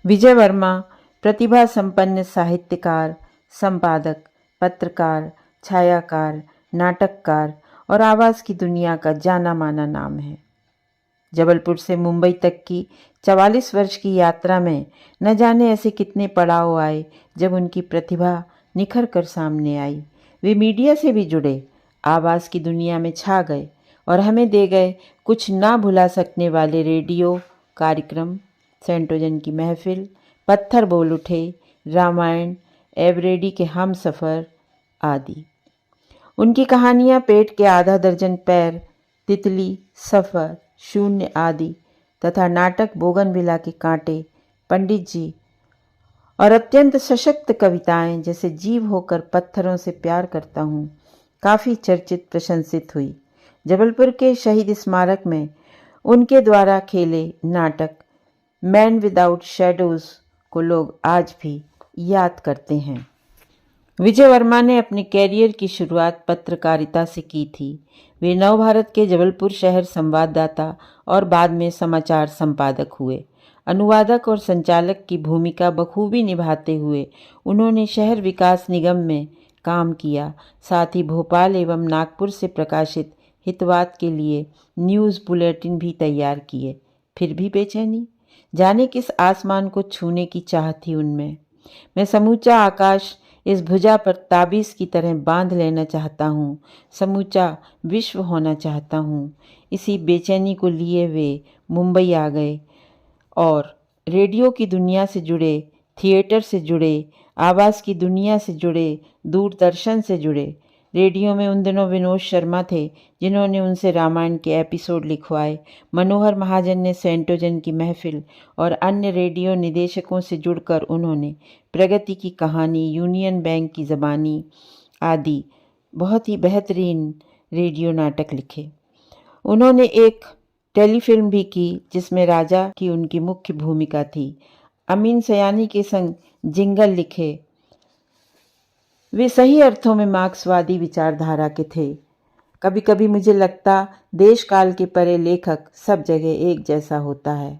विजय वर्मा प्रतिभा संपन्न साहित्यकार, संपादक, पत्रकार, छायाकार, नाटककार और आवाज़ की दुनिया का जाना माना नाम है। जबलपुर से मुंबई तक की 44 वर्ष की यात्रा में न जाने ऐसे कितने पड़ाव आए जब उनकी प्रतिभा निखर कर सामने आई। वे मीडिया से भी जुड़े, आवाज़ की दुनिया में छा गए और हमें दे गए कुछ ना भुला सकने वाले रेडियो कार्यक्रम, सेंटोजन की महफिल, पत्थर बोल उठे, रामायण, एवरेडी के हम सफ़र आदि। उनकी कहानियाँ पेट के आधा दर्जन पैर, तितली, सफ़र, शून्य आदि तथा नाटक बोगनविला के कांटे, पंडित जी और अत्यंत सशक्त कविताएं जैसे जीव होकर पत्थरों से प्यार करता हूँ काफ़ी चर्चित प्रशंसित हुई। जबलपुर के शहीद स्मारक में उनके द्वारा खेले नाटक मैन विदाउट शैडोज़ को लोग आज भी याद करते हैं। विजय वर्मा ने अपने कैरियर की शुरुआत पत्रकारिता से की थी। वे नवभारत के जबलपुर शहर संवाददाता और बाद में समाचार संपादक हुए। अनुवादक और संचालक की भूमिका बखूबी निभाते हुए उन्होंने शहर विकास निगम में काम किया। साथ ही भोपाल एवं नागपुर से प्रकाशित हितवाद के लिए न्यूज़ बुलेटिन भी तैयार किए। फिर भी बेचैनी, जाने किस आसमान को छूने की चाह थी उनमें। मैं समूचा आकाश इस भुजा पर ताबीज़ की तरह बांध लेना चाहता हूँ, समूचा विश्व होना चाहता हूँ। इसी बेचैनी को लिए वे मुंबई आ गए और रेडियो की दुनिया से जुड़े, थिएटर से जुड़े, आवाज़ की दुनिया से जुड़े, दूरदर्शन से जुड़े। रेडियो में उन दिनों विनोद शर्मा थे जिन्होंने उनसे रामायण के एपिसोड लिखवाए। मनोहर महाजन ने सेंटोजन की महफिल और अन्य रेडियो निदेशकों से जुड़कर उन्होंने प्रगति की कहानी, यूनियन बैंक की ज़बानी आदि बहुत ही बेहतरीन रेडियो नाटक लिखे। उन्होंने एक टेलीफिल्म भी की जिसमें राजा की उनकी मुख्य भूमिका थी। अमीन सयानी के संग जिंगल लिखे। वे सही अर्थों में मार्क्सवादी विचारधारा के थे। कभी कभी मुझे लगता देश काल के परे लेखक सब जगह एक जैसा होता है।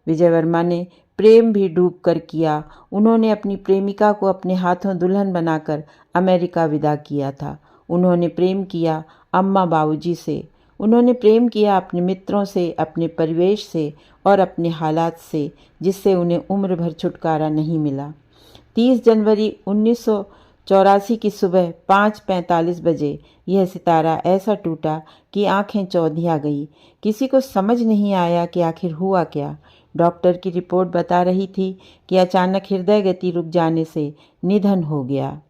विजय वर्मा ने प्रेम भी डूब कर किया। उन्होंने अपनी प्रेमिका को अपने हाथों दुल्हन बनाकर अमेरिका विदा किया था। उन्होंने प्रेम किया अम्मा बाबूजी से। उन्होंने प्रेम किया अपने मित्रों से, अपने परिवेश से और अपने हालात से, जिससे उन्हें उम्र भर छुटकारा नहीं मिला। 30 जनवरी 1984 की सुबह 5:45 बजे यह सितारा ऐसा टूटा कि आंखें चौंधिया गई। किसी को समझ नहीं आया कि आखिर हुआ क्या। डॉक्टर की रिपोर्ट बता रही थी कि अचानक हृदय गति रुक जाने से निधन हो गया।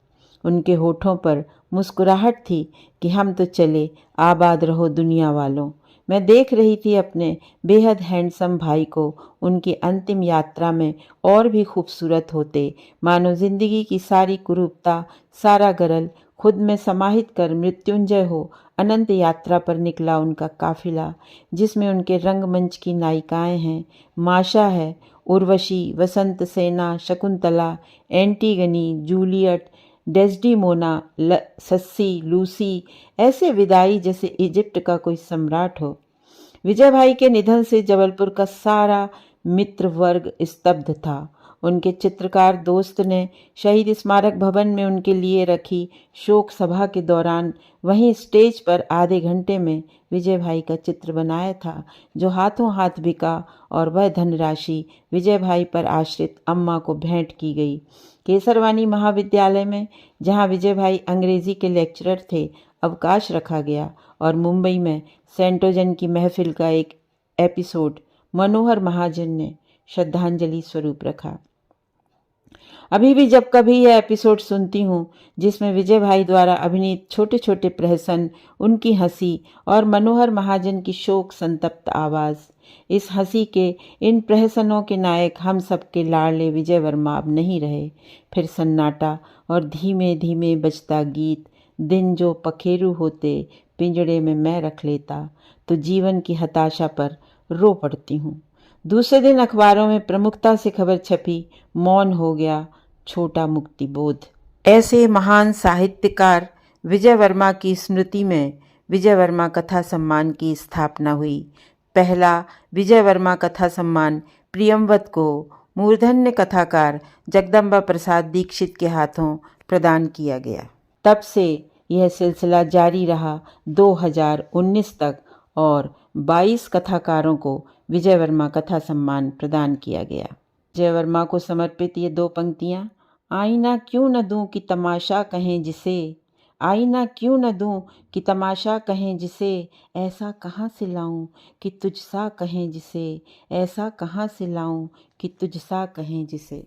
उनके होठों पर मुस्कुराहट थी कि हम तो चले, आबाद रहो दुनिया वालों। मैं देख रही थी अपने बेहद हैंडसम भाई को उनकी अंतिम यात्रा में और भी खूबसूरत होते, मानो जिंदगी की सारी कुरूपता, सारा गरल खुद में समाहित कर मृत्युंजय हो अनंत यात्रा पर निकला उनका काफिला, जिसमें उनके रंगमंच की नायिकाएं हैं, माशा है, Urvashi, Vasantasena, Shakuntala, Antigone, Juliet, Desdemona, Sassi, Lucy, ऐसे विदाई जैसे इजिप्ट का कोई सम्राट हो। विजय भाई के निधन से जबलपुर का सारा मित्र वर्ग स्तब्ध था। उनके चित्रकार दोस्त ने शहीद स्मारक भवन में उनके लिए रखी शोक सभा के दौरान वहीं स्टेज पर आधे घंटे में विजय भाई का चित्र बनाया था, जो हाथों हाथ बिका और वह धनराशि विजय भाई पर आश्रित अम्मा को भेंट की गई। केसरवानी महाविद्यालय में, जहां विजय भाई अंग्रेजी के लेक्चरर थे, अवकाश रखा गया और मुंबई में सेंटोजन की महफिल का एक एपिसोड मनोहर महाजन ने श्रद्धांजलि स्वरूप रखा। अभी भी जब कभी यह एपिसोड सुनती हूँ जिसमें विजय भाई द्वारा अभिनीत छोटे छोटे प्रहसन, उनकी हंसी और मनोहर महाजन की शोक संतप्त आवाज़, इस हंसी के इन प्रहसनों के नायक हम सबके लाडले विजय वर्मा अब नहीं रहे। फिर सन्नाटा और धीमे धीमे बजता गीत, दिन जो पखेरु होते पिंजड़े में मैं रख लेता, तो जीवन की हताशा पर रो पड़ती हूँ। दूसरे दिन अखबारों में प्रमुखता से खबर छपी, मौन हो गया छोटा मुक्ति बोध। ऐसे महान साहित्यकार विजय वर्मा की स्मृति में विजय वर्मा कथा सम्मान की स्थापना हुई। पहला विजय वर्मा कथा सम्मान प्रियमवत को मूर्धन्य कथाकार जगदम्बा प्रसाद दीक्षित के हाथों प्रदान किया गया। तब से यह सिलसिला जारी रहा 2019 तक और 22 कथाकारों को विजय वर्मा कथा सम्मान प्रदान किया गया। विजय वर्मा को समर्पित ये 2 पंक्तियाँ। आईना क्यों न दूं कि तमाशा कहें जिसे, आईना क्यों न दूं कि तमाशा कहें जिसे, ऐसा कहाँ से लाऊं कि तुझसा कहें जिसे, ऐसा कहाँ से लाऊं कि तुझसा कहें जिसे।